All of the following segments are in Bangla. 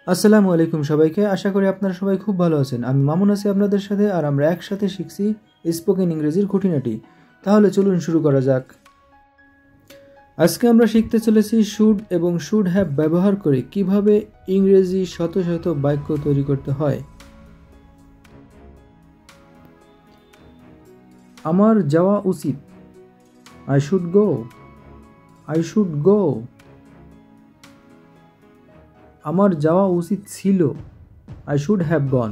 আসসালামু আলাইকুম সবাইকে। আশা করি আপনারা সবাই খুব ভালো আছেন। আমি মামুন আছি আপনাদের সাথে, আর আমরা একসাথে শিখছি স্পোকেন ইংরেজির খুঁটিনাটি। তাহলে চলুন শুরু করা যাক। আজকে আমরা শিখতে চলেছি শুড এবং শুড হ্যাভ ব্যবহার করে কিভাবে ইংরেজি শত শত বাক্য তৈরি করতে হয়। আমার যাওয়া উচিত, I should go. I should go. আমার যাওয়া উচিত ছিল, I should have gone.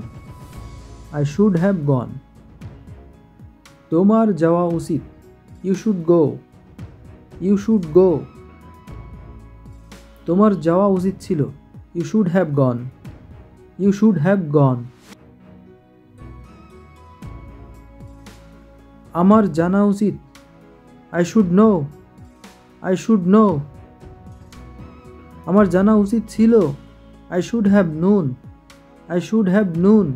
I should have gone. তোমার যাওয়া উচিত, you should go. You should go. তোমার যাওয়া উচিত ছিল, you should have gone. You should have gone. আমার জানা উচিত, I should know. I should know. আমার জানা উচিত ছিল, I should have known. I should have known.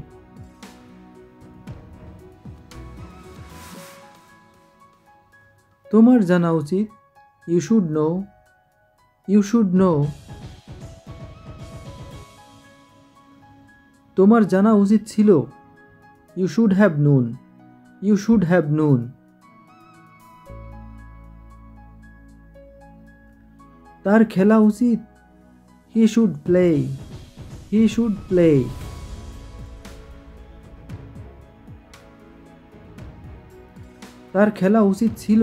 তোমার জানা উচিত, you should no. You should know. তোমার জানা উচিত ছিল, you should have known. You should have known. তার খেলা উচিত, he should play. He should play. তার খেলা উচিত ছিল,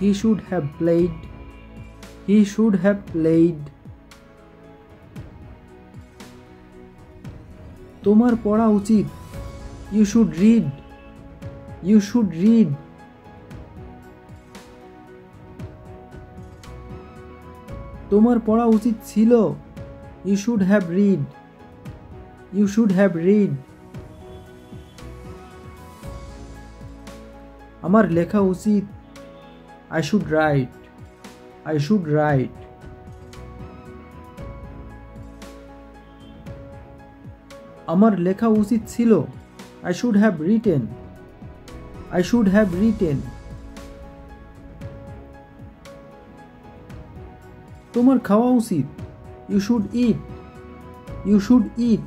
he should have played. He should have played. তোমার পড়া উচিত, you should read. You should read. তোমার পড়া উচিত ছিল, you should have read. You should have read. আমার লেখা উচিত, I should write. I should write. আমার লেখা উচিত ছিল, I should have written. I should have written. তোমার খাওয়া উচিত, you should eat. You should eat.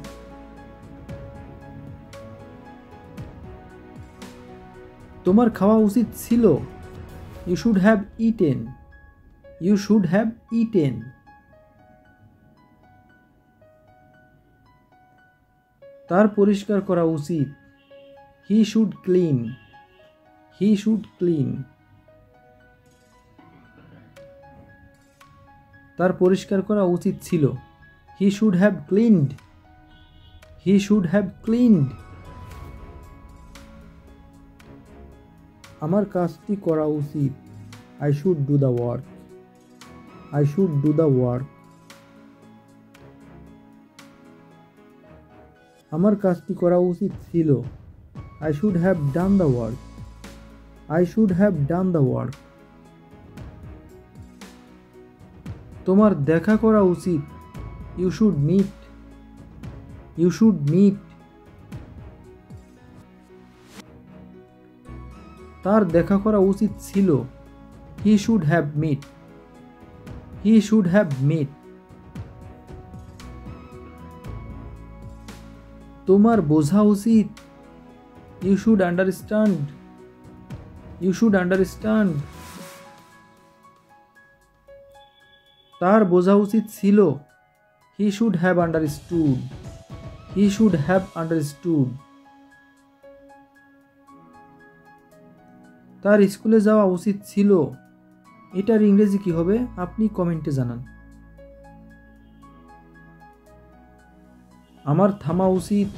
তোমার খাওয়া উচিত ছিল, you should have eaten. You should have eaten. তার পরিষ্কার করা উচিত, he should clean. He should clean. তার পরিষ্কার করা উচিত ছিল, he should have cleaned. He should have cleaned. আমার কাজটি করা উচিত, I should do the work. I should do the work. আমার কাজটি করা উচিত ছিল, I should have done the work. I should have done the work. তোমার দেখা করা উচিত, you should meet. You should meet. তার দেখা করা উচিত ছিল, he should have meet. He should have meet. তোমার বোঝা উচিত, you should understand. You should understand. তার বোঝা উচিত ছিল, he should have understood. He should have understood. তার স্কুলে যাওয়া উচিত ছিল, এটার ইংরেজি কি হবে আপনি কমেন্টে জানান। আমার থামা উচিত,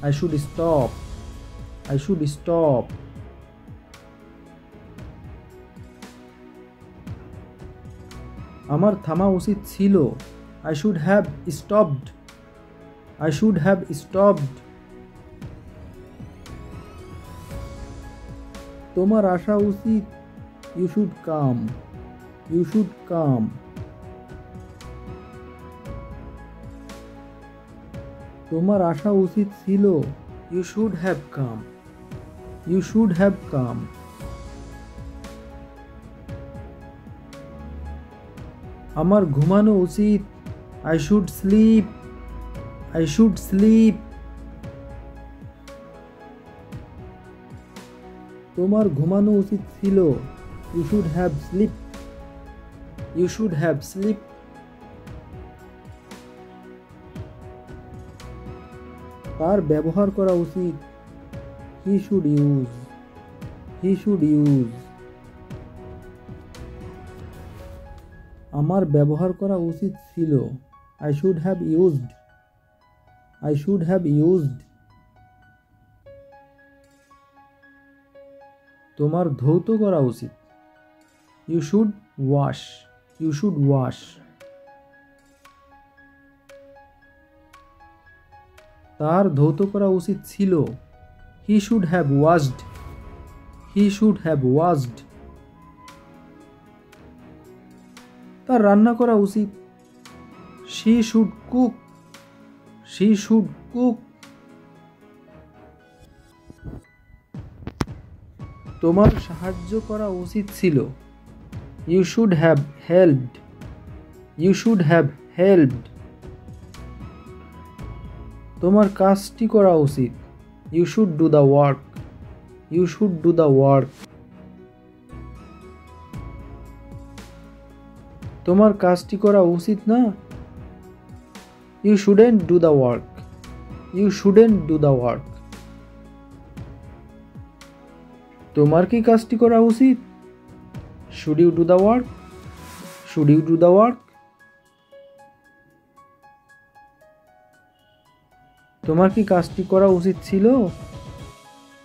I should stop. I should stop. আমার থামা উচিত ছিল, I should have stopped. I should have stopped. তোমার আসা উচিত, you should come. You should come. তোমার আসা উচিত ছিল, you should have come. You should have come. আমার ঘুমানো উচিত, I should sleep. I should sleep. তোমার ঘুমানো উচিত ছিল। You should have slept. You should have slept. তার ব্যবহার করা উচিত। He should use. He should use. আমার ব্যবহার করা উচিত ছিল। I should have used. I should have used. তোমার ধৌত করা উচিত। You should wash. You should wash. তার ধৌত করা উচিত ছিল। He should have washed. He should have washed. তার রান্না করা উচিত। She should cook. She should cook. তোমার সাহায্য করা উচিত ছিল। You should have helped. You should have helped. তোমার কাজটি করা উচিত। You should do the work. You should do the work. তোমার কাজটি করা উচিত না। You shouldn't do the work. You shouldn't do the work. তোমার কি কাজটি করা উচিত? Should you do the work? Should you do the work? তোমার কি কাজটি করা উচিত ছিল?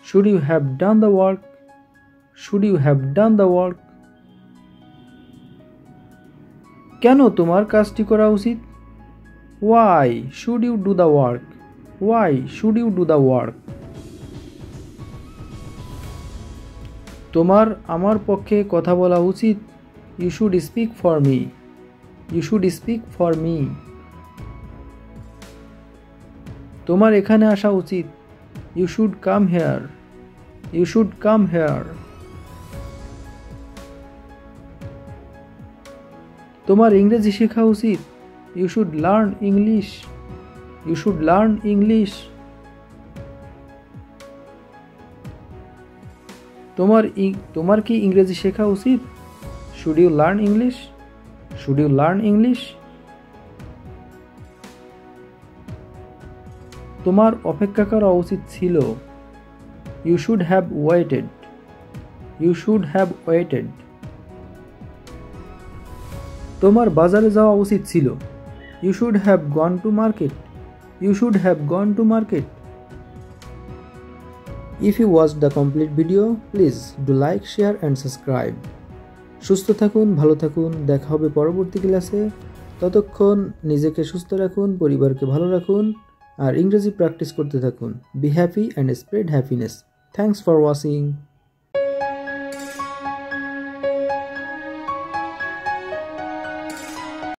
Should you have done the work? Should you have done the work? কেন তোমার কাজটি করা উচিত? Why should you do the work? Why should you do the work? তোমার আমার পক্ষে কথা বলা উচিত। You should speak for me. You should speak for me. তোমার এখানে আসা উচিত। You should come here. You should come here. তোমার ইংরেজি শেখা উচিত। You should learn English. You should learn English. তোমার কি ইংরেজি শেখা উচিত? Should you learn English? Should you learn English? তোমার অপেক্ষা করা উচিত ছিল। You should have waited. You should have waited. তোমার বাজারে যাওয়া উচিত ছিল। You should have gone to market. You should have gone to market. If you watched the complete video, please do like, share and subscribe. সুস্থ থাকুন, ভালো থাকুন, দেখা হবে পরবর্তী ক্লাসে। ততক্ষণ নিজেকে সুস্থ রাখুন, পরিবারকে ভালো রাখুন আর ইংরেজি প্র্যাকটিস করতে থাকুন। Be happy and spread happiness. Thanks for watching.